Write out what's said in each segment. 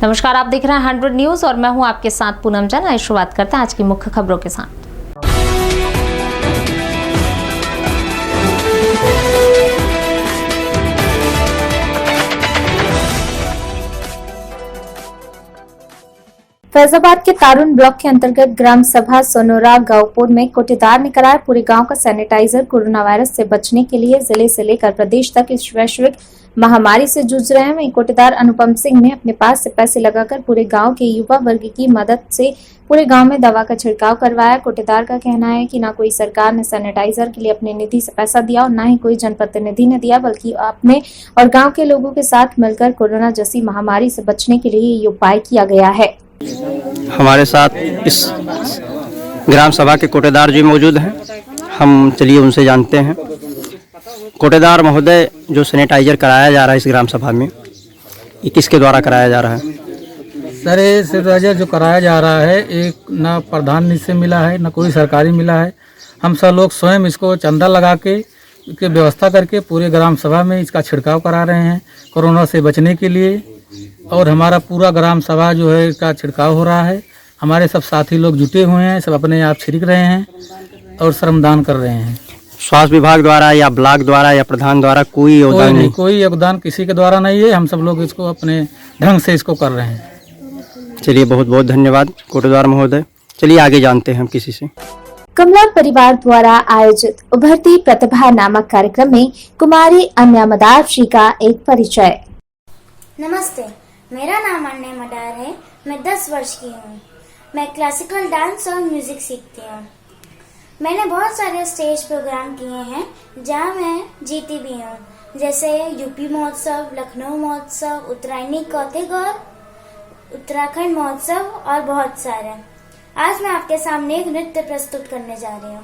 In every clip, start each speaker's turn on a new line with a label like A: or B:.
A: नमस्कार, आप देख रहे हैं 100 न्यूज और मैं हूं आपके साथ पूनम जैन। आइए शुरुआत करते हैं आज की मुख्य खबरों के साथ।
B: फैजाबाद के तारुण ब्लॉक के अंतर्गत ग्राम सभा सोनोरा गांवपुर में कोटेदार ने कराया पूरे गांव का सैनिटाइजर। कोरोना वायरस से बचने के लिए जिले से लेकर प्रदेश तक इस वैश्विक महामारी से जूझ रहे हैं। वहीं कोटेदार अनुपम सिंह ने अपने पास से पैसे लगाकर पूरे गांव के युवा वर्ग की मदद से पूरे गांव में दवा का छिड़काव करवाया। कोटेदार का कहना है कि न कोई सरकार ने सैनिटाइजर के लिए अपने निधि से पैसा दिया और न ही कोई जनप्रतिनिधि ने दिया, बल्कि अपने और गाँव के लोगों के साथ मिलकर कोरोना जैसी महामारी से बचने के लिए ये उपाय किया गया है।
C: हमारे साथ इस ग्राम सभा के कोटेदार जी मौजूद हैं। हम चलिए उनसे जानते हैं। कोटेदार महोदय, जो सैनिटाइजर कराया जा रहा है इस ग्राम सभा में, ये किसके द्वारा कराया जा रहा है?
D: सर, ये सैनिटाइजर जो कराया जा रहा है एक ना प्रधान से मिला है, ना कोई सरकारी मिला है। हम सब लोग स्वयं इसको चंदा लगा के इसकी व्यवस्था करके पूरे ग्राम सभा में इसका छिड़काव करा रहे हैं कोरोना से बचने के लिए। और हमारा पूरा ग्राम सभा जो है इसका छिड़काव हो रहा है। हमारे सब साथी लोग जुटे हुए हैं, सब अपने आप छिड़क रहे हैं और श्रमदान कर रहे हैं।
C: स्वास्थ्य विभाग द्वारा या ब्लॉक द्वारा या प्रधान द्वारा कोई योगदान नहीं?
D: कोई योगदान किसी के द्वारा नहीं है। हम सब लोग इसको अपने ढंग से इसको कर रहे हैं।
C: चलिए, बहुत बहुत धन्यवाद कोटेदार महोदय। चलिए आगे जानते हैं हम किसी से।
B: कमला परिवार द्वारा आयोजित उभरती प्रतिभा नामक कार्यक्रम में कुमारी अन्या मदार जी का एक परिचय।
E: नमस्ते, मेरा नाम अन्या मदार है। मैं 10 वर्ष की हूँ। मैं क्लासिकल डांस और म्यूजिक सीखती हूँ। मैंने बहुत सारे स्टेज प्रोग्राम किए हैं जहाँ मैं जीती भी हूँ, जैसे यूपी महोत्सव, लखनऊ महोत्सव, उत्तरायणी कौथिगौर, उत्तराखंड महोत्सव और बहुत सारे। आज मैं आपके सामने एक नृत्य प्रस्तुत करने जा रही हूँ।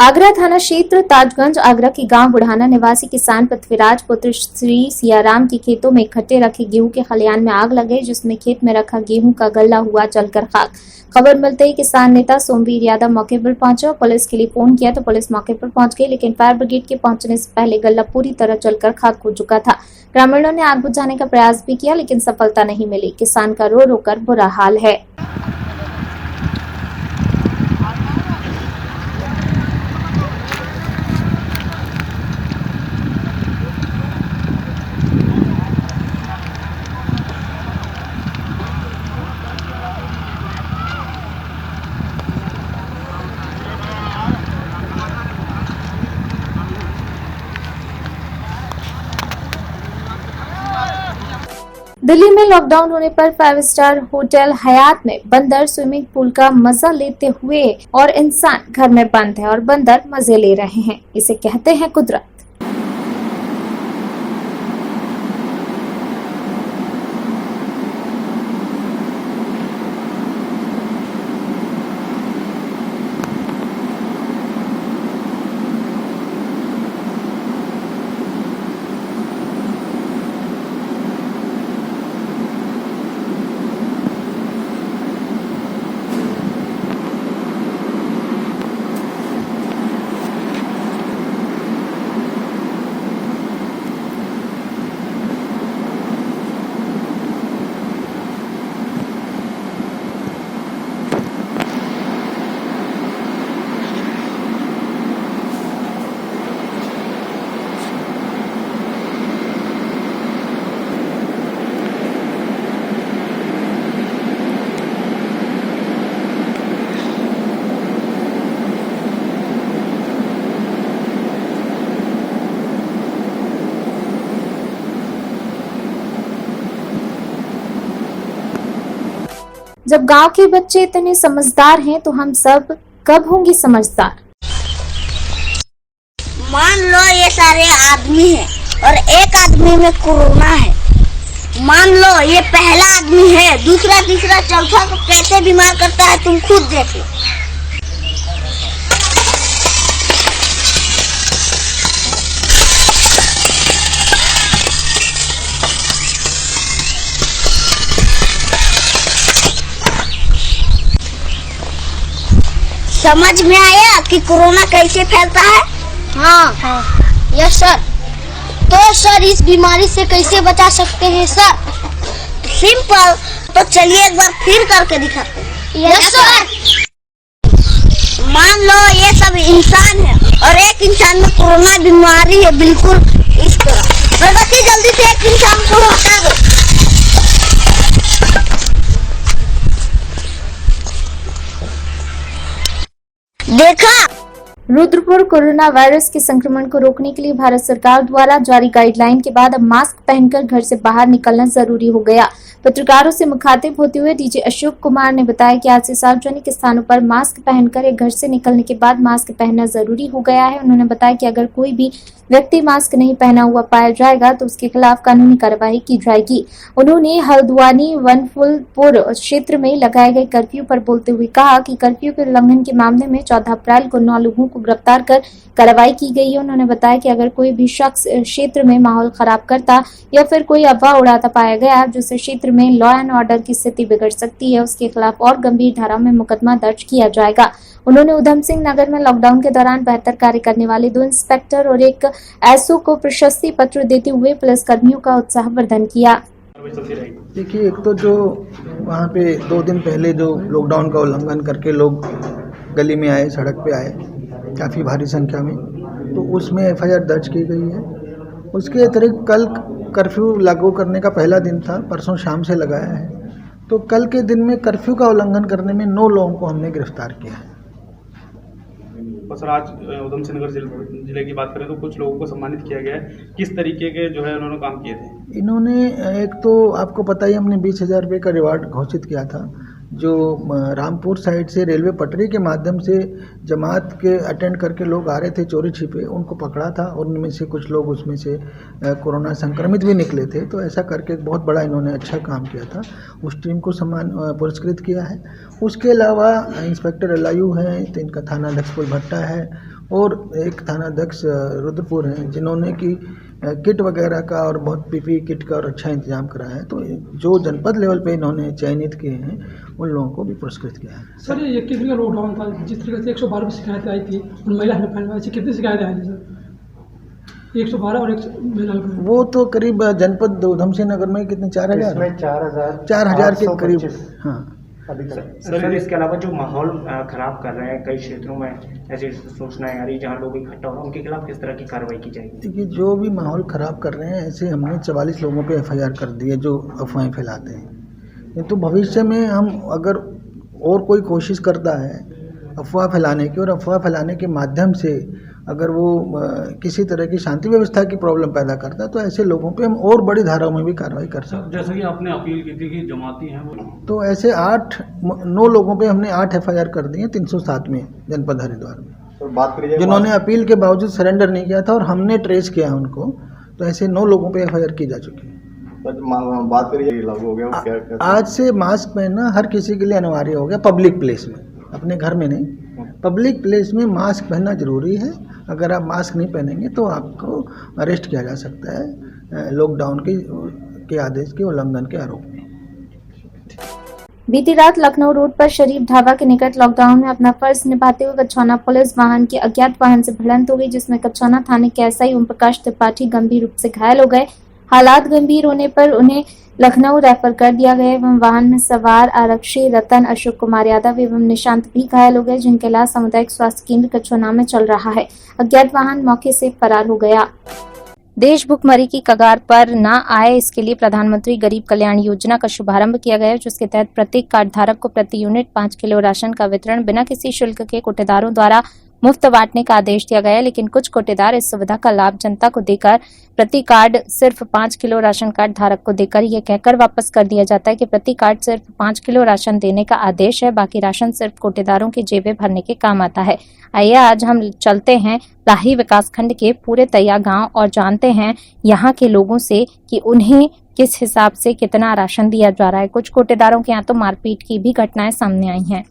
B: आगरा थाना क्षेत्र ताजगंज आगरा के गांव बुढ़ाना निवासी किसान पृथ्वीराज पुत्र श्री सियाराम के खेतों में इकट्ठे रखे गेहूं के खलियान में आग लग गई, जिसमें खेत में रखा गेहूं का गल्ला हुआ जलकर खाक। खबर मिलते ही किसान नेता सोमवीर यादव मौके पर पहुंचे और पुलिस के लिए फोन किया तो पुलिस मौके पर पहुंच गई, लेकिन फायर ब्रिगेड के पहुंचने से पहले गल्ला पूरी तरह जलकर खाक हो चुका था। ग्रामीणों ने आग बुझाने का प्रयास भी किया, लेकिन सफलता नहीं मिली। किसान का रो रो कर बुरा हाल है। दिल्ली में लॉकडाउन होने पर 5 स्टार होटल हयात में बंदर स्विमिंग पूल का मजा लेते हुए और इंसान घर में बंद है और बंदर मजे ले रहे हैं। इसे कहते हैं कुदरत। जब गांव के बच्चे इतने समझदार हैं तो हम सब कब होंगे समझदार।
F: मान लो ये सारे आदमी हैं और एक आदमी में कोरोना है। मान लो ये पहला आदमी है, दूसरा तीसरा चौथा को कैसे बीमार करता है तुम खुद देख लो। समझ में आया कि कोरोना कैसे फैलता है? हाँ। Yes sir. तो सर इस बीमारी से कैसे बचा सकते हैं सर? सिंपल। तो चलिए एक बार फिर करके दिखाते हैं। Yes sir. मान लो ये सब इंसान है और एक इंसान में कोरोना बीमारी है, बिल्कुल इस तरह। प्रगति जल्दी से एक इंसान को हटा दो। देखा?
B: रुद्रपुर कोरोना वायरस के संक्रमण को रोकने के लिए भारत सरकार द्वारा जारी गाइडलाइन के बाद अब मास्क पहनकर घर से बाहर निकलना जरूरी हो गया। पत्रकारों से मुखातिब होते हुए डीजे अशोक कुमार ने बताया कि आज से सार्वजनिक स्थानों पर मास्क पहनकर घर से निकलने के बाद मास्क पहनना जरूरी हो गया है। उन्होंने बताया कि अगर कोई भी व्यक्ति मास्क नहीं पहना हुआ पाया जाएगा तो उसके खिलाफ कानूनी कार्रवाई की जाएगी। उन्होंने हल्द्वानी वनफुलपुर क्षेत्र में लगाए गए कर्फ्यू पर बोलते हुए कहा कि कर्फ्यू के उल्लंघन के मामले में 14 अप्रैल को 9 लोगों को गिरफ्तार कर कार्रवाई की गई है। उन्होंने बताया कि अगर कोई भी शख्स क्षेत्र में माहौल खराब करता या फिर कोई अफवाह उड़ाता पाया गया जिससे क्षेत्र में लॉ एंड ऑर्डर की स्थिति बिगड़ सकती है, उसके खिलाफ और गंभीर धाराओं में मुकदमा दर्ज किया जाएगा। उन्होंने उधम सिंह नगर में लॉकडाउन के दौरान बेहतर कार्य करने वाले 2 इंस्पेक्टर और 1 एसओ को प्रशस्ति पत्र देते हुए पुलिस कर्मियों का उत्साहवर्धन किया।
G: देखिए, एक तो जो वहाँ पे 2 दिन पहले जो लॉकडाउन का उल्लंघन करके लोग गली में आए, सड़क पे आए काफ़ी भारी संख्या में, तो उसमें एफआईआर दर्ज की गई है। उसके अतिरिक्त कल कर्फ्यू लागू करने का पहला दिन था, परसों शाम से लगाया है, तो कल के दिन में कर्फ्यू का उल्लंघन करने में 9 लोगों को हमने गिरफ्तार किया है।
H: और सर आज उधम सिंह नगर जिले की बात करें तो कुछ लोगों को सम्मानित किया गया है, किस तरीके के जो है उन्होंने काम किए थे?
G: इन्होंने एक तो आपको पता ही, हमने 20,000 रुपये का रिवार्ड घोषित किया था। जो रामपुर साइड से रेलवे पटरी के माध्यम से जमात के अटेंड करके लोग आ रहे थे चोरी छिपे, उनको पकड़ा था और उनमें से कुछ लोग उसमें से कोरोना संक्रमित भी निकले थे। तो ऐसा करके एक बहुत बड़ा इन्होंने अच्छा काम किया था, उस टीम को सम्मान पुरस्कृत किया है। उसके अलावा इंस्पेक्टर एलआईयू हैं, तो इनका थाना लक्ष्मण भट्टा है, और एक थानाध्यक्ष रुद्रपुर हैं जिन्होंने कि किट वगैरह का और बहुत पीपी किट का और अच्छा इंतजाम कराया है। तो जो जनपद लेवल पे इन्होंने चयनित किए हैं उन लोगों को भी पुरस्कृत किया है।
I: सर ये किस तरह का लॉकडाउन था, जिस तरीके से 112 शिकायतें आई थी उन महिला हेल्पलाइन में, ऐसी कितनी शिकायतें आई थी सर? 112 और 1 महिला हेल्पलाइन।
G: वो तो करीब जनपद उधम सिंह नगर में कितने 4,000 के करीब। हाँ
J: सर इसके अलावा जो माहौल खराब कर रहे हैं कई क्षेत्रों में ऐसी सूचनाएं आ रही जहां लोग इकट्ठा हो रहे हैं, उनके खिलाफ किस तरह की कार्रवाई की जाएगी?
G: देखिए, जो भी माहौल ख़राब कर रहे हैं ऐसे हमने 44 लोगों पे FIR कर दी है जो अफवाहें फैलाते हैं। तो भविष्य में हम अगर और कोई कोशिश करता है अफवाह फैलाने की और अफवाह फैलाने के माध्यम से अगर वो किसी तरह की शांति व्यवस्था की प्रॉब्लम पैदा करता है तो ऐसे लोगों पे हम और बड़ी धाराओं में भी कार्रवाई कर सकते हैं।
K: जैसे कि आपने अपील की थी कि जमाती हैं वो,
G: तो ऐसे 9 लोगों पे हमने 8 FIR कर दी हैं 307 में जनपद हरिद्वार में।
L: तो बात करिए
G: जिन्होंने अपील के बावजूद सरेंडर नहीं किया था और हमने ट्रेस किया है उनको, तो ऐसे 9 लोगों पे FIR की जा चुकी है।
L: बात करिए लागू हो गया
G: आज से मास्क पहनना हर किसी के लिए अनिवार्य हो गया, पब्लिक प्लेस में, अपने घर में नहीं, पब्लिक प्लेस में मास्क पहनना जरूरी है। अगर आप मास्क नहीं पहनेंगे तो आपको अरेस्ट किया जा सकता है लॉकडाउन के आदेश के उल्लंघन के आरोप में।
B: बीती रात लखनऊ रोड पर शरीफ ढाबा के निकट लॉकडाउन में अपना फर्ज निभाते हुए कच्छौना पुलिस वाहन की अज्ञात वाहन से भिड़ंत हो गई, जिसमें कच्छौना थाने के एसआई ओम प्रकाश त्रिपाठी गंभीर रूप से घायल हो गए। हालात गंभीर होने पर उन्हें लखनऊ रेफर कर दिया गया एवं वाहन में सवार आरक्षी रतन अशोक कुमार यादव एवं निशांत भी घायल हो गए, जिनका इलाज सामुदायिक स्वास्थ्य केंद्र कच्छौना में चल रहा है। अज्ञात वाहन मौके से फरार हो गया। देश भुखमरी की कगार पर न आए, इसके लिए प्रधानमंत्री गरीब कल्याण योजना का शुभारंभ किया गया है, जिसके तहत प्रत्येक कार्ड धारक को प्रति यूनिट 5 किलो राशन का वितरण बिना किसी शुल्क के कोटेदारों द्वारा मुफ्त बांटने का आदेश दिया गया है। लेकिन कुछ कोटेदार इस सुविधा का लाभ जनता को देकर प्रति कार्ड सिर्फ 5 किलो राशन कार्ड धारक को देकर यह कहकर वापस कर दिया जाता है कि प्रति कार्ड सिर्फ 5 किलो राशन देने का आदेश है, बाकी राशन सिर्फ कोटेदारों की जेबें भरने के काम आता है। आइए आज हम चलते हैं लाही विकासखंड के पूरे तैया गांव और जानते हैं यहाँ के लोगों से कि उन्हें किस हिसाब से कितना राशन दिया जा रहा है। कुछ कोटेदारों के यहाँ तो मारपीट की भी घटनाएं सामने आई हैं।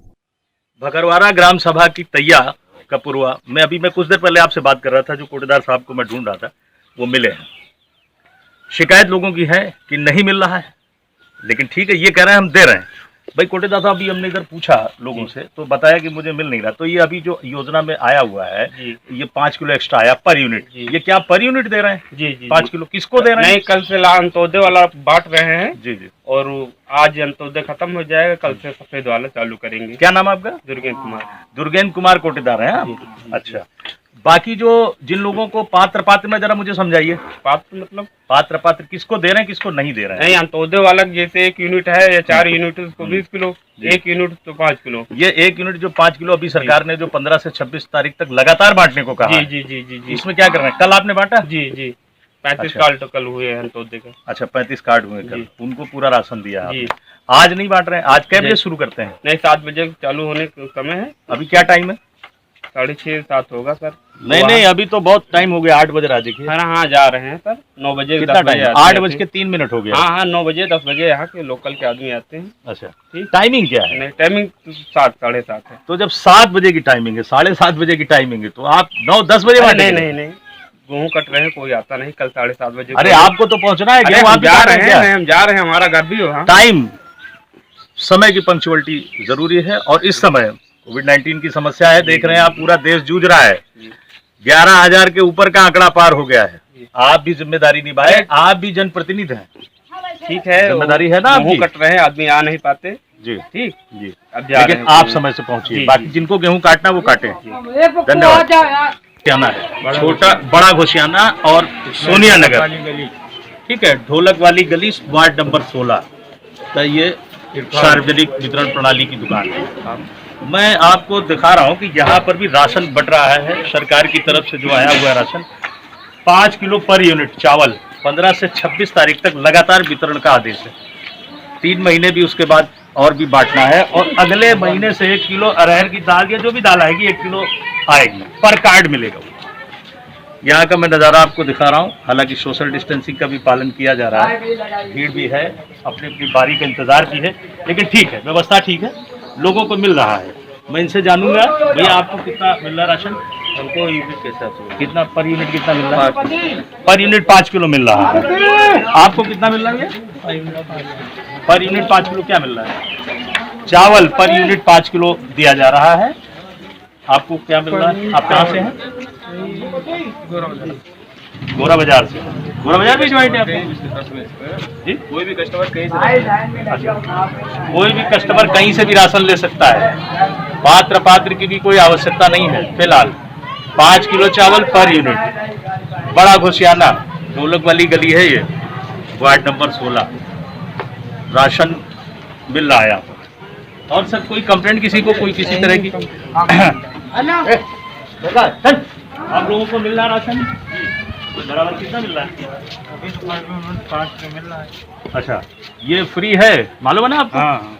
M: भकरवाड़ा ग्राम सभा की तैया का पूर्वा मैं कुछ देर पहले आपसे बात कर रहा था, जो कोटेदार साहब को मैं ढूंढ रहा था वो मिले हैं। शिकायत लोगों की है कि नहीं मिल रहा है, लेकिन ठीक है ये कह रहे हैं हम दे रहे हैं। भाई कोटेदार साहब अभी हमने इधर पूछा लोगों से तो बताया कि मुझे मिल नहीं रहा। तो ये अभी जो योजना में आया हुआ है ये 5 किलो एक्स्ट्रा आया पर यूनिट, ये क्या पर यूनिट दे रहे हैं? जी 5 किलो किसको दे रहे हैं?
N: नहीं, कल से अंत्योदय वाला बांट रहे हैं।
M: जी जी,
N: और आज अंत्योदय खत्म हो जाएगा, कल से सफेद वाला चालू करेंगे।
M: क्या नाम आपका?
N: दुर्गेन कुमार।
M: दुर्गेन कुमार कोटेदार हैं आप? अच्छा, बाकी जो जिन लोगों को पात्र में जरा मुझे समझाइए।
N: पात्र मतलब
M: पात्र किसको दे रहे हैं किसको नहीं दे रहे हैं?
N: नहीं, अंत्योदय वाला जैसे 1 यूनिट है या 4 यूनिट उसको 20 किलो, 1 यूनिट तो 5 किलो।
M: ये 1 यूनिट जो 5 किलो अभी सरकार ने जो 15 से 26 तारीख तक लगातार बांटने को कहा।
N: जी।
M: इसमें क्या कर रहे हैं? कल आपने बांटा?
N: जी 35 कार्ड तो कल हुए हैं अंत्योदय का।
M: अच्छा 35 कार्ड हुए कल, उनको पूरा राशन दिया आपने। आज नहीं बांट रहे हैं? आज कै बजे शुरू करते हैं?
N: नहीं, 7 बजे चालू होने का समय है।
M: अभी क्या टाइम है?
N: 6:30-7 होगा सर।
M: नहीं अभी तो बहुत टाइम हो गया, 8 बजे आ जाइए।
N: हाँ जा रहे हैं सर, 9 बजे।
M: कितना टाइम? 8:03 हो गया।
N: हाँ 9 बजे 10 बजे यहाँ के लोकल के आदमी आते हैं।
M: अच्छा ठीक, टाइमिंग क्या है?
N: नहीं, टाइमिंग 7 साढ़े 7 है।
M: तो जब 7 बजे की टाइमिंग है, 7:30 बजे की टाइमिंग है, तो आप 9-10 बजे बांटेंगे?
N: नहीं गेहूँ कट रहे हैं, कोई आता नहीं। कल 7:30 बजे।
M: अरे आपको तो पहुँचना है,
N: हम जा रहे हैं, हमारा घर भी हो।
M: टाइम समय की पंक्चुअलिटी जरूरी है। और इस समय कोविड-19 की समस्या है, देख रहे हैं आप, पूरा देश जूझ रहा है। 11,000 के ऊपर का आंकड़ा पार हो गया है। आप भी जिम्मेदारी निभाए, आप भी जनप्रतिनिधि हैं।
N: ठीक है,
M: जिम्मेदारी है ना आपकी।
N: कट रहे हैं, आदमी आ नहीं पाते।
M: जी
N: ठीक
M: जी,
N: अब जा
M: लेकिन आप समय से पहुंचिए। बाकी जिनको गेहूं काटना वो काटे। धन्यवाद। क्या नाम है? छोटा बड़ा घोसियाना और सोनिया नगर, ठीक है, ढोलक वाली गली, वार्ड नंबर 16 का ये सार्वजनिक वितरण प्रणाली की दुकान है। मैं आपको दिखा रहा हूँ कि यहाँ पर भी राशन बट रहा है सरकार की तरफ से। जो आया हुआ है राशन 5 किलो पर यूनिट चावल 15 से 26 तारीख तक लगातार वितरण का आदेश है। 3 महीने भी उसके बाद और भी बांटना है, और अगले महीने से 1 किलो अरहर की दाल या जो भी दाल आएगी 1 किलो आएगी, पर कार्ड मिलेगा। यहाँ का मैं नज़ारा आपको दिखा रहा हूँ। हालांकि सोशल डिस्टेंसिंग का भी पालन किया जा रहा है, भीड़ भी है, अपनी अपनी बारी का इंतजार भी है, लेकिन ठीक है, व्यवस्था ठीक है, लोगों को मिल रहा है। मैं इनसे जानूंगा भैया आपको कितना मिल रहा राशन? हमको यूनिट के हिसाब से कितना पर यूनिट कितना मिल रहा है? पर यूनिट 5 किलो मिल रहा है। आपको कितना मिल रहा है? पर यूनिट 5 किलो क्या मिल रहा है? चावल पर यूनिट 5 किलो दिया जा रहा है। आपको क्या मिल रहा है? आप कहाँ से हैं? गोरा बाजार से। गोरा बाजार भी ज्वाइंट है आपको जी? कोई भी कस्टमर कहीं से कोई भी कस्टमर कहीं से भी राशन ले सकता है। पात्र की भी कोई आवश्यकता नहीं है। फिलहाल 5 किलो चावल पर यूनिट। बड़ा घोसियाना ढोलक वाली गली है ये, वार्ड नंबर 16। राशन मिल रहा है यहाँ पर। और सर कोई कंप्लेंट किसी को, कोई किसी तरह की? आप लोगों को मिल रहा राशन बराबर कितना मिल रहा है? 5 मिल रहा है। अच्छा, ये फ्री है, मालूम है ना आपको? हाँ।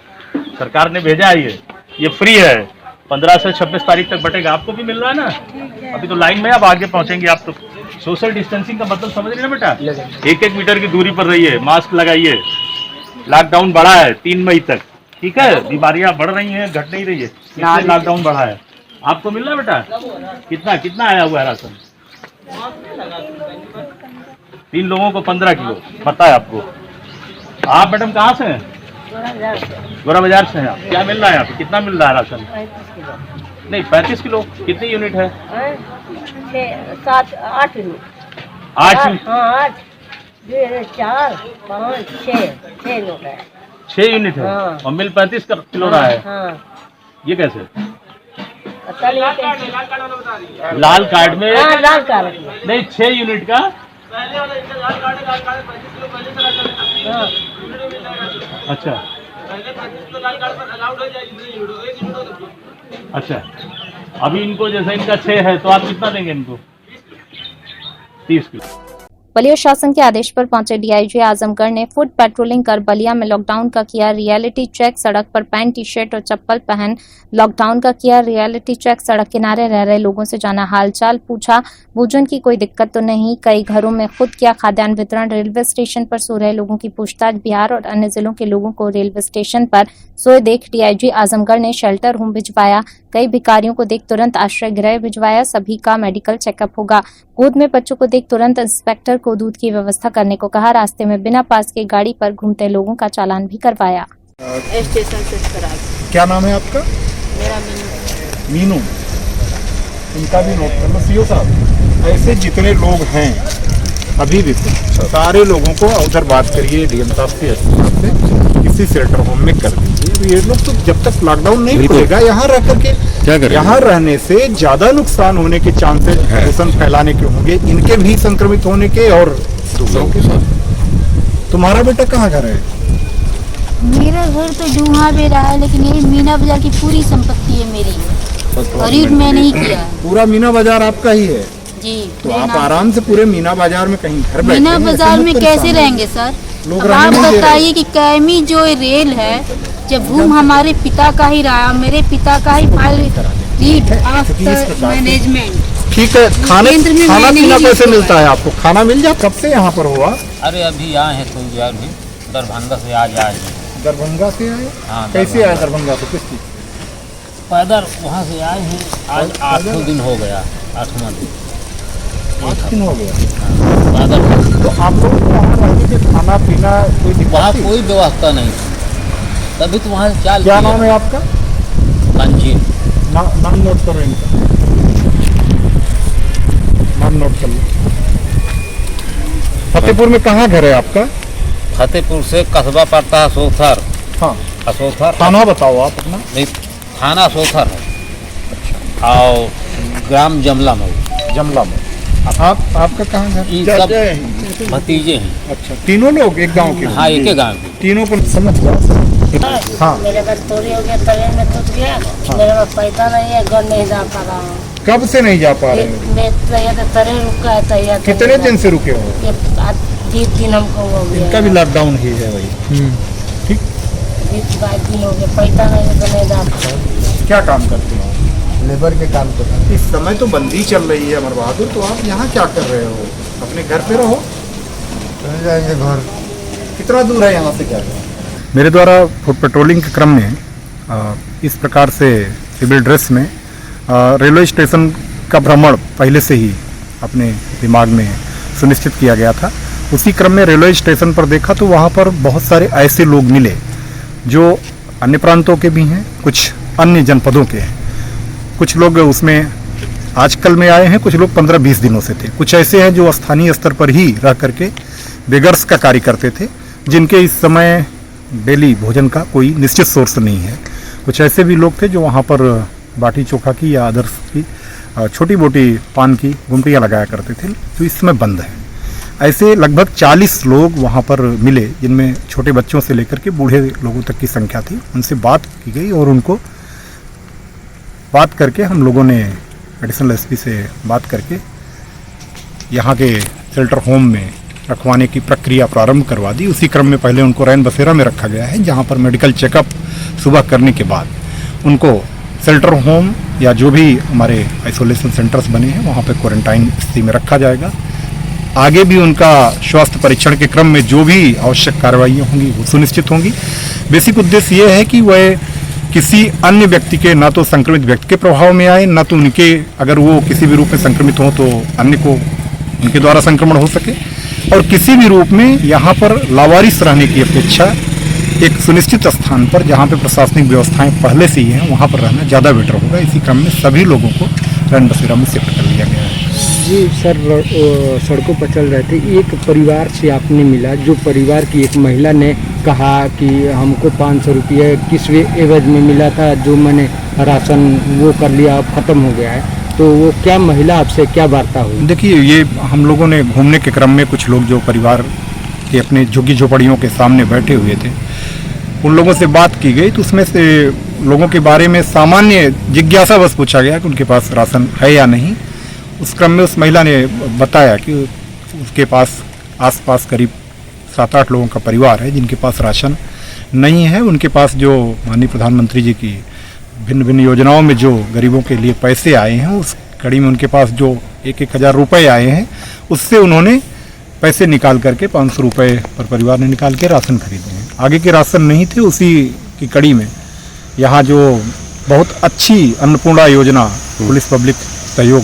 M: सरकार ने भेजा है ये फ्री है। 15 से 26 तारीख तक बटेगा। आपको भी मिल रहा है ना? अभी तो लाइन में आप आगे पहुंचेंगे। आप तो सोशल डिस्टेंसिंग का मतलब समझ रहे हैं ना बेटा? 1-1 मीटर की दूरी पर रहिए, मास्क लगाइए। लॉकडाउन बढ़ा है 3 मई तक, ठीक है? बीमारियां बढ़ रही हैं, घट नहीं रही है, इसलिए लॉकडाउन बढ़ा है। आपको मिल रहा है बेटा? कितना कितना आया हुआ है राशन? 3 लोगों को 15 किलो पता है आपको। आप मैडम कहाँ से हैं? गोरा बाजार से हैं आप। क्या मिल रहा है यहाँ पे? कितना मिल रहा है राशन? 35 नहीं 35 किलो। कितनी यूनिट है?
F: 8 यूनिट।
M: 8 यूनिट?
F: 8 4 5 6 यूनिट है।
M: 6 यूनिट है।
F: हाँ।
M: और मिल 35 किलो रहा है।
F: हाँ।
M: ये कैसे?
F: लाल
M: लाल कार्ड में?
F: लाल कार्ड में
M: नहीं, 6 यूनिट का। अच्छा अच्छा, अभी इनको जैसे इनका 6 है तो आप कितना देंगे इनको? 30 किलो।
B: बलिया शासन के आदेश पर पहुंचे डीआईजी आजमगढ़ ने फुट पेट्रोलिंग कर बलिया में लॉकडाउन का किया रियलिटी चेक। सड़क पर पैंट, टी शर्ट और चप्पल पहन लॉकडाउन का किया रियलिटी चेक। सड़क किनारे रह रहे लोगों से जाना हालचाल पूछा। भोजन की कोई दिक्कत तो नहीं? कई घरों में खुद किया खाद्यान्न वितरण। रेलवे स्टेशन पर सो रहे लोगों की पूछताछ। बिहार और अन्य जिलों के लोगों को रेलवे स्टेशन पर सोए देख डीआईजी आजमगढ़ ने शेल्टर होम भिजवाया। कई भिखारियों को देख तुरंत आश्रय गृह भिजवाया। सभी का मेडिकल चेकअप होगा। गोद में बच्चों को देख तुरंत इंस्पेक्टर को दूध की व्यवस्था करने को कहा। रास्ते में बिना पास के गाड़ी पर घूमते लोगों का चालान भी करवाया।
O: स्टेशन से करा।
P: क्या नाम है आपका?
O: मेरा
P: मीनू। इनका भी नोट कर लो सीओ साहब। ऐसे जितने लोग हैं अभी भी सारे लोगों को उधर बात करिए डीएम साहब से, एसपी से, किसी शेल्टर होम में कर दीजिए। ये लोग तो जब तक लॉकडाउन नहीं खुलेगा यहाँ रह करके क्या करें? यहाँ रहने से ज्यादा नुकसान होने के चांसेस प्रदूषण फैलाने के होंगे, इनके भी संक्रमित होने के और दूसरों के साथ। तुम्हारा बेटा कहाँ घर है?
O: मेरा घर तो डूहा में रहा है, लेकिन ये मीना बाजार की पूरी संपत्ति है मेरी। खरीद मैं नहीं किया।
P: पूरा मीना बाजार आपका ही है
O: जी।
P: तो आप आराम से पूरे मीना बाजार में कहीं घर बैठे।
O: मीना बाजार में कैसे रहेंगे सर? अब आप बताइए कि कैमी जो रेल है, जब भूम हमारे पिता का ही रहा, मेरे पिता का ही मैनेजमेंट।
P: ठीक है, खाना पीना कैसे मिलता है आपको? खाना मिल जाए? कब से यहाँ पर हुआ?
Q: अरे अभी आए हैं थोड़ी देर भी, दरभंगा से आज आए हैं।
P: दरभंगा से आए?
Q: हाँ।
P: कैसे आए दरभंगा से? किस चीज?
Q: पैदल वहाँ से आए हैं। आज 8 दिन हो गया, 8वां दिन।
P: 8 दिन हो गया
Q: पैदल।
P: तो आप लोग वहाँ रहने के खाना पीना कोई दिक्कत?
Q: वहाँ कोई व्यवस्था नहीं, तभी तो वहाँ से चाल।
P: क्या नाम है आपका?
Q: कंजी।
P: नाम नोट करो इनका, नाम नोट कर लो। फतेहपुर में कहाँ घर है आपका?
Q: फतेहपुर से कस्बा पड़ता है असोथर।
P: हाँ,
Q: असोथर।
P: थाना बताओ आप अपना।
Q: नहीं, थाना असोथर है और ग्राम जमला में।
P: जमला में। आपका कहाँ घर?
Q: सब भतीजे हैं।
P: अच्छा, तीनों लोग एक गांव के?
Q: हाँ, एक ही गाँव के।
P: तीनों को समझ गया। हाँ,
F: मेरे पास चोरी हो गया, ट्रेन में कूद गया। मेरे पास पैसा नहीं है, घर नहीं जा पा रहा हूँ।
P: कब से नहीं जा पा रहे हैं?
F: मैं ट्रेन रुका है तैयार।
P: कितने दिन से रुके हो?
F: 20 दिन हमको हो गया।
P: इनका भी लॉकडाउन ही है भाई। ठीक,
F: 20-22 दिन हो गए, पैसा नहीं है तो नहीं जा पा रहा।
P: क्या काम करते हो?
L: लेबर के काम करते हैं।
P: इस समय तो बंदी चल रही है अमर बहादुर, तो आप यहाँ क्या कर रहे हो? अपने घर पे रहो।
L: चले जाएंगे घर।
P: कितना दूर है यहाँ से? क्या है?
R: मेरे द्वारा फुट पेट्रोलिंग के क्रम में इस प्रकार से सिविल ड्रेस में रेलवे स्टेशन का भ्रमण पहले से ही अपने दिमाग में सुनिश्चित किया गया था। उसी क्रम में रेलवे स्टेशन पर देखा तो वहाँ पर बहुत सारे ऐसे लोग मिले जो अन्य प्रांतों के भी हैं, कुछ अन्य जनपदों के हैं, कुछ लोग उसमें आजकल में आए हैं, कुछ लोग 15-20 दिनों से थे, कुछ ऐसे हैं जो स्थानीय स्तर पर ही रह करके बेगर्स का कार्य करते थे, जिनके इस समय डेली भोजन का कोई निश्चित सोर्स नहीं है। कुछ ऐसे भी लोग थे जो वहाँ पर बाटी चोखा की या अदर्स की छोटी मोटी पान की गुमटियाँ लगाया करते थे, जो इस समय बंद है। ऐसे लगभग 40 लोग वहाँ पर मिले, जिनमें छोटे बच्चों से लेकर के बूढ़े लोगों तक की संख्या थी। उनसे बात की गई और उनको बात करके हम लोगों ने एडिशनल एसपी से बात करके यहाँ के शेल्टर होम में रखवाने की प्रक्रिया प्रारंभ करवा दी। उसी क्रम में पहले उनको रैन बसेरा में रखा गया है, जहाँ पर मेडिकल चेकअप सुबह करने के बाद उनको शेल्टर होम या जो भी हमारे आइसोलेशन सेंटर्स बने हैं वहाँ पर क्वारंटाइन स्थिति में रखा जाएगा। आगे भी उनका स्वास्थ्य परीक्षण के क्रम में जो भी आवश्यक कार्रवाइयाँ होंगी वो सुनिश्चित होंगी। बेसिक उद्देश्य ये है कि वह किसी अन्य व्यक्ति के ना तो संक्रमित व्यक्ति के प्रभाव में आए, ना तो उनके अगर वो किसी भी रूप में संक्रमित हो तो अन्य को उनके द्वारा संक्रमण हो सके, और किसी भी रूप में यहाँ पर लावारिस रहने की अपेक्षा एक सुनिश्चित स्थान पर जहाँ पे प्रशासनिक व्यवस्थाएं पहले से ही हैं वहाँ पर रहना ज़्यादा बेटर होगा। इसी क्रम में सभी लोगों को रैन बसेरा में शिफ्ट कर लिया गया है।
S: जी सर, सड़कों पर चल रहे थे, एक परिवार से आपने मिला, जो परिवार की एक महिला ने कहा कि हमको 500 रुपये किस एवज में मिला था, जो मैंने राशन वो कर लिया, अब ख़त्म हो गया है, तो वो क्या महिला आपसे क्या वार्ता हुई?
R: देखिए, ये हम लोगों ने घूमने के क्रम में कुछ लोग जो परिवार के अपने झुग्गी झोपड़ियों के सामने बैठे हुए थे, उन लोगों से बात की गई तो उसमें से लोगों के बारे में सामान्य जिज्ञासा बस पूछा गया कि उनके पास राशन है या नहीं। उस क्रम में उस महिला ने बताया कि उसके पास आसपास करीब 7-8 लोगों का परिवार है जिनके पास राशन नहीं है। उनके पास जो माननीय प्रधानमंत्री जी की भिन्न भिन्न योजनाओं में जो गरीबों के लिए पैसे आए हैं, उस कड़ी में उनके पास जो 1-1 हज़ार रुपये आए हैं, उससे उन्होंने पैसे निकाल करके 500 रुपये पर परिवार ने निकाल के राशन खरीदे हैं। आगे के राशन नहीं थे, उसी की कड़ी में यहाँ जो बहुत अच्छी अन्नपूर्णा योजना पुलिस पब्लिक सहयोग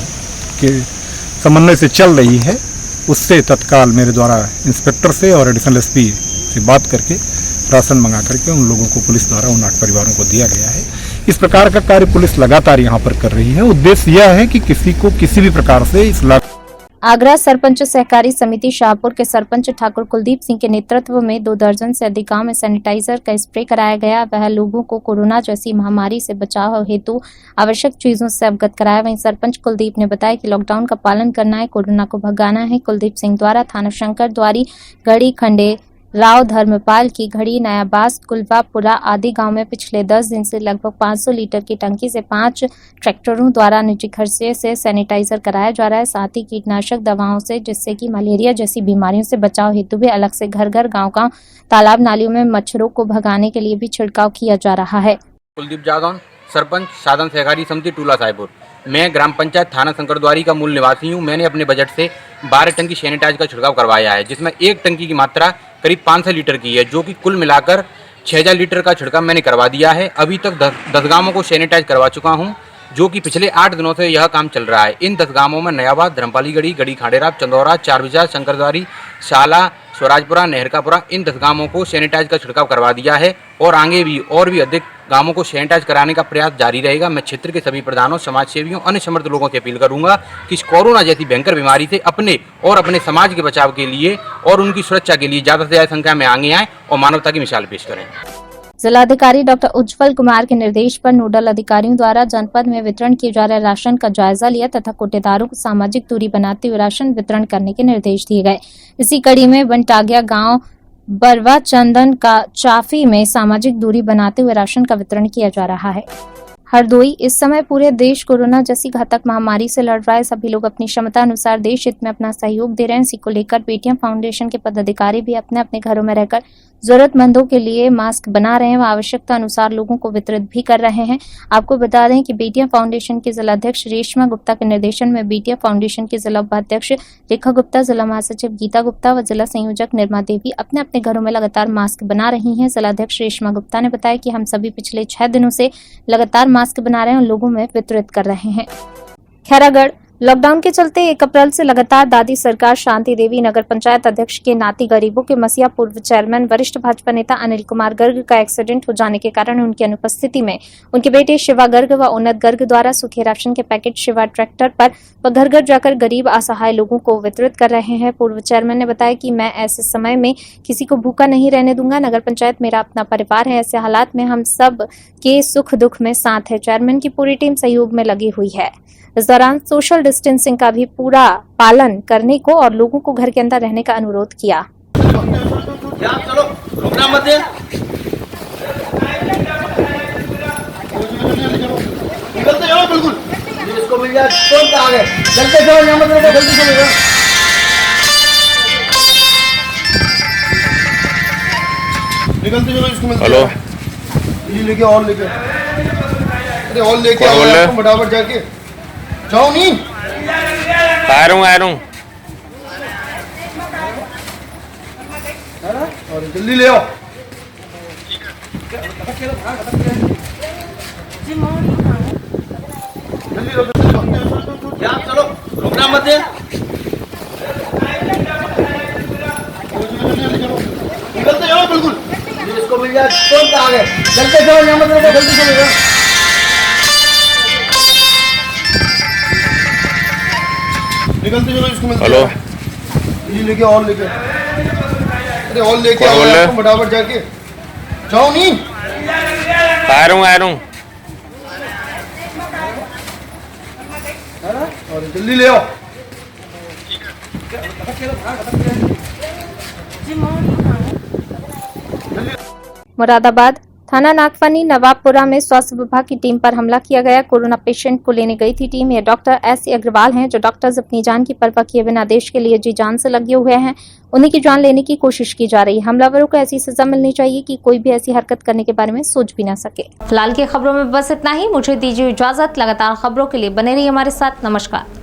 R: के समन्वय से चल रही है, उससे तत्काल मेरे द्वारा इंस्पेक्टर से और एडिशनल एसपी से बात करके राशन मंगा करके उन लोगों को पुलिस द्वारा उन 8 परिवारों को दिया गया है। इस प्रकार का कार्य पुलिस लगातार यहाँ पर कर रही है। उद्देश्य यह है कि किसी को किसी भी प्रकार से इस
B: आगरा सरपंच सहकारी समिति शाहपुर के सरपंच ठाकुर कुलदीप सिंह के नेतृत्व में 2 दर्जन से अधिक गांव में सैनिटाइजर का स्प्रे कराया गया। वह लोगों को कोरोना जैसी महामारी से बचाव हेतु आवश्यक चीजों से अवगत कराया। वहीं सरपंच कुलदीप ने बताया कि लॉकडाउन का पालन करना है, कोरोना को भगाना है। कुलदीप सिंह द्वारा थाना शंकर द्वारी, गढ़ी, खंडे, राव, धर्मपाल की घड़ी, नयाबास, कुलवापुरा आदि गांव में पिछले 10 दिन से लगभग 500 लीटर की टंकी से 5 ट्रैक्टरों द्वारा निजी खर्चे से सैनिटाइजर कराया जा रहा है। साथ ही कीटनाशक दवाओं से, जिससे कि मलेरिया जैसी बीमारियों से बचाव हेतु भी अलग से घर घर, गांव-गांव, तालाब, नालियों में मच्छरों को भगाने के लिए भी छिड़काव किया जा रहा है।
T: कुलदीप जादौन, सरपंच साधन सहकारी समिति टूला साहिबपुर। मैं ग्राम पंचायत थाना शंकरद्वारी का मूल निवासी हूँ। मैंने अपने बजट से 12 टंकी सैनिटाइज का छिड़काव करवाया है, जिसमें एक टंकी की मात्रा करीब 500 लीटर की है, जो कि कुल मिलाकर 6000 लीटर का छिड़काव मैंने करवा दिया है। अभी तक 10 गांवों को सैनिटाइज करवा चुका हूं, जो कि पिछले 8 दिनों से यह काम चल रहा है। इन 10 गांवों में नयाबाद, धर्मपाली गढ़ी, गढ़ी खांडेराव, चंदौरा, चारविजा, शंकरद्वारी, शाला, स्वराजपुरा, नेहरकापुरा, इन 10 गांवों को सैनिटाइज का छिड़काव करवा दिया है और आगे भी और भी अधिक गांवों को सैनिटाइज कराने का प्रयास जारी रहेगा। मैं क्षेत्र के सभी प्रधानों, समाज सेवियों, अन्य समर्थ लोगों से अपील करूंगा कि इस कोरोना जैसी भयंकर बीमारी से अपने और अपने समाज के बचाव के लिए और उनकी सुरक्षा के लिए ज़्यादा से ज़्यादा संख्या में आगे आएँ और मानवता की मिसाल पेश करें।
B: जिलाधिकारी डॉक्टर उज्जवल कुमार के निर्देश पर नोडल अधिकारियों द्वारा जनपद में वितरण किए जा रहे राशन का जायजा लिया तथा कोटेदारों को सामाजिक दूरी बनाते हुए राशन वितरण करने के निर्देश दिए गए। इसी कड़ी में बनटागिया गांव बरवा चंदन का चाफी में सामाजिक दूरी बनाते हुए राशन का वितरण किया जा रहा है। हरदोई, इस समय पूरे देश कोरोना जैसी घातक महामारी से लड़ रहा है। सभी लोग अपनी क्षमता अनुसार देश हित में अपना सहयोग दे रहे हैं। इसी को लेकर पेटीएम फाउंडेशन के पदाधिकारी भी अपने अपने घरों में रहकर जरूरतमंदों के लिए मास्क बना रहे हैं व आवश्यकता अनुसार लोगों को वितरित भी कर रहे हैं। आपको बता दें कि बेटिया फाउंडेशन के जिलाध्यक्ष रेशमा गुप्ता के निर्देशन में बेटिया फाउंडेशन के जिला उपाध्यक्ष रेखा गुप्ता, जिला महासचिव गीता गुप्ता व जिला संयोजक निर्मा देवी अपने अपने घरों में लगातार मास्क बना रही हैं। जिलाध्यक्ष रेशमा गुप्ता ने बताया कि हम सभी पिछले 6 दिनों से लगातार मास्क बना रहे हैं और लोगों में वितरित कर रहे हैं। खैरागढ़ लॉकडाउन के चलते 1 अप्रैल से लगातार दादी सरकार शांति देवी नगर पंचायत अध्यक्ष के नाती गरीबों के मसीहा पूर्व चेयरमैन वरिष्ठ भाजपा नेता अनिल कुमार गर्ग का एक्सीडेंट हो जाने के कारण उनकी अनुपस्थिति में उनके बेटे शिवा गर्ग व उन्नत गर्ग द्वारा सूखे राशन के पैकेट शिवा ट्रैक्टर पर व घर घर जाकर गरीब असहाय लोगों को वितरित कर रहे हैं। पूर्व चेयरमैन ने बताया कि मैं ऐसे समय में किसी को भूखा नहीं रहने दूंगा। नगर पंचायत मेरा अपना परिवार है। ऐसे हालात में हम सब के सुख दुख में साथ है। चेयरमैन की पूरी टीम सहयोग में लगी हुई है। इस दौरान सोशल डिस्टेंसिंग का भी पूरा पालन करने को और लोगों को घर के अंदर रहने का अनुरोध किया।
U: चलो रुकना मत है। निकलते जाओ बिल्कुल जिसको मिल जाए तो आ गए जल्दी चलो यहाँ मत रहो जल्दी चलो निकलते चलो इसको मिलते हेलो ये लेके और लेके अरे और लेके आओ फटाफट जाके जाओ नहीं आ रहा हूँ और जल्दी ले आओ यहाँ चलो रुकना मत है। निकलते जाओ बिल्कुल जिसको मिल जाए तो आ गए जल्दी चलो यहाँ मत रहो जल्दी चलो निकलते चलो इसको मिलते हेलो ये लेके और लेके अरे और लेके आओ फटाफट जाके जाओ नहीं आ रहा हूँ और जल्दी ले आओ
B: मुरादाबाद थाना नागफनी नवाबपुरा में स्वास्थ्य विभाग की टीम पर हमला किया गया। कोरोना पेशेंट को लेने गई थी टीम। ये डॉक्टर एस अग्रवाल हैं जो डॉक्टर्स अपनी जान की परवाह किए बिना देश के लिए जी जान से लगे हुए हैं। उन्हीं की जान लेने की कोशिश की जा रही है। हमलावरों को ऐसी सजा मिलनी चाहिए कि कोई भी ऐसी हरकत करने के बारे में सोच भी ना सके।
A: फिलहाल की खबरों में बस इतना ही। मुझे दीजिए इजाजत। लगातार खबरों के लिए बने रहिए हमारे साथ। नमस्कार।